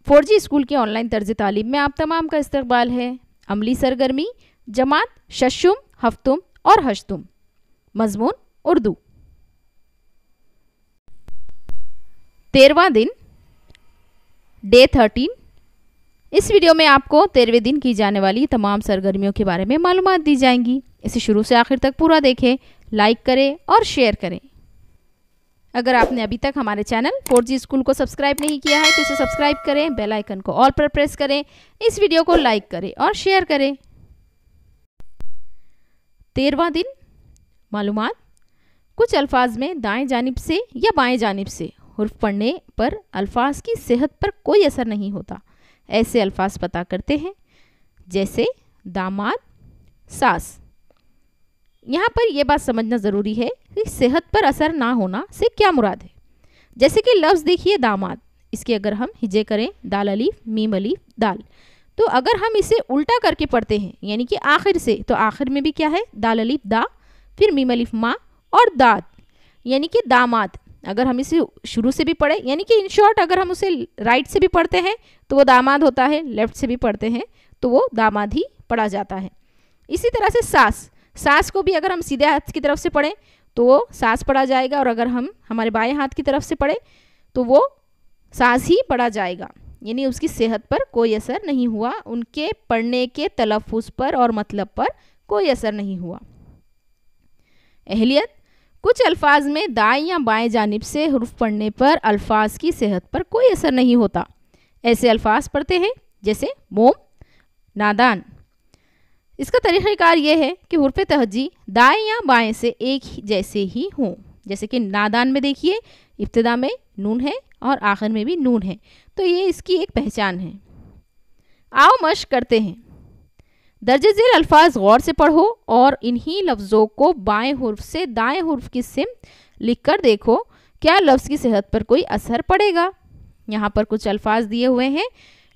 4G school के online तर्ज तालीम में आप तमाम का इस्तकबाल है। अमली सरगर्मी जमात शशुम, हफ्तुम और हश्तुम। मजमून उर्दू। 13वां दिन डे 13। इस वीडियो में आपको 13वें दिन की जाने वाली तमाम सरगर्मियों के बारे में मालूमात दी जाएंगी। इसे शुरू से आखिर तक पूरा देखें, लाइक करें और शेयर करें। अगर आपने अभी तक हमारे चैनल 4G स्कूल को सब्सक्राइब नहीं किया है तो इसे सब्सक्राइब करें, बेल आइकन को ऑल पर प्रेस करें, इस वीडियो को लाइक करें और शेयर करें। 13वां दिन मालूमात। कुछ अल्फाज में दाएं जानिब से या बाएं जानिब से हुर्फ पढ़ने पर अल्फाज की सेहत पर कोई असर नहीं होता। ऐसे अल्फाज पता करते हैं, जैसे दामाद, सास। यहाँ पर यह बात समझना ज़रूरी है कि सेहत पर असर ना होना से क्या मुराद है। जैसे कि लफ्ज़ देखिए दामाद, इसके अगर हम हिजे करें दाल अलीफ मीम अलीफ दाल, तो अगर हम इसे उल्टा करके पढ़ते हैं यानी कि आखिर से, तो आखिर में भी क्या है दाल अलीफ दा, फिर मीम अलीफ माँ और दाद यानी कि दामाद। अगर हम इसे शुरू से भी पढ़े यानी कि इन शॉर्ट अगर हम उसे राइट से भी पढ़ते हैं तो वो दामाद होता है, लेफ्ट से भी पढ़ते हैं तो वो दामाद ही पढ़ा जाता है। इसी तरह से सास, सास को भी अगर हम सीधे हाथ की तरफ से पढ़ें तो वो सास पढ़ा जाएगा, और अगर हम हमारे बाएं हाथ की तरफ से पढ़ें तो वो सास ही पढ़ा जाएगा। यानी उसकी सेहत पर कोई असर नहीं हुआ, उनके पढ़ने के तलफ़ुज़ पर और मतलब पर कोई असर नहीं हुआ। अहलियत। कुछ अल्फाज में दाएं या बाएं जानिब से हुर्फ पढ़ने पर अल्फाज की सेहत पर कोई असर नहीं होता। ऐसे अल्फाज पढ़ते हैं जैसे मोम, नादान। इसका तरीक़ाकार यह है कि हुर्फ तहजी दाएं या बाएं से एक जैसे ही हों। जैसे कि नादान में देखिए इब्तिदा में नून है और आखिर में भी नून है, तो ये इसकी एक पहचान है। आओ मश्क करते हैं। दर्जे ज़ेल अल्फाज गौर से पढ़ो और इन्हीं लफ्ज़ों को बाएं हुर्फ से दाएं हुर्फ की सिमत लिख कर देखो, क्या लफ्ज़ की सेहत पर कोई असर पड़ेगा। यहाँ पर कुछ अल्फाज दिए हुए हैं,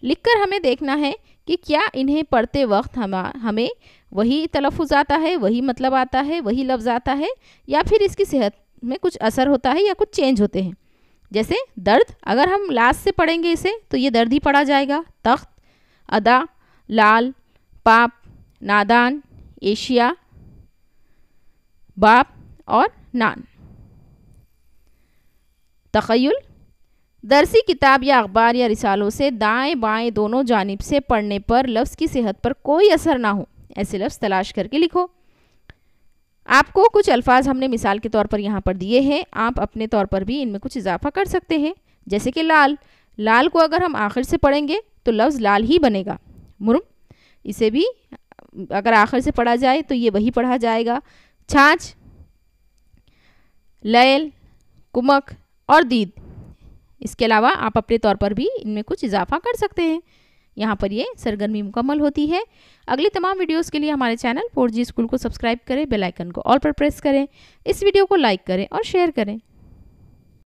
लिखकर हमें देखना है कि क्या इन्हें पढ़ते वक्त हमें वही तलफ़ुज़ आता है, वही मतलब आता है, वही लफ्ज़ आता है, या फिर इसकी सेहत में कुछ असर होता है या कुछ चेंज होते हैं। जैसे दर्द, अगर हम लास्ट से पढ़ेंगे इसे तो ये दर्द ही पढ़ा जाएगा। तख्त, अदा, लाल, पाप, नादान, एशिया, बाप और नान। तख़य्युल। दरसी किताब या अखबार या रिसालों से दाएं बाएं दोनों जानिब से पढ़ने पर लफ्ज़ की सेहत पर कोई असर ना हो, ऐसे लफ्ज़ तलाश करके लिखो। आपको कुछ अल्फाज हमने मिसाल के तौर पर यहाँ पर दिए हैं, आप अपने तौर पर भी इनमें कुछ इजाफा कर सकते हैं। जैसे कि लाल, लाल को अगर हम आखिर से पढ़ेंगे तो लफ्ज़ लाल ही बनेगा। मुर्म, इसे भी अगर आखिर से पढ़ा जाए तो ये वही पढ़ा जाएगा। छाछ, लैल, कुमक और दीद। इसके अलावा आप अपने तौर पर भी इनमें कुछ इजाफा कर सकते हैं। यहाँ पर ये सरगर्मी मुकम्मल होती है। अगली तमाम वीडियोस के लिए हमारे चैनल 4G स्कूल को सब्सक्राइब करें, बेल आइकन को ऑल पर प्रेस करें, इस वीडियो को लाइक करें और शेयर करें।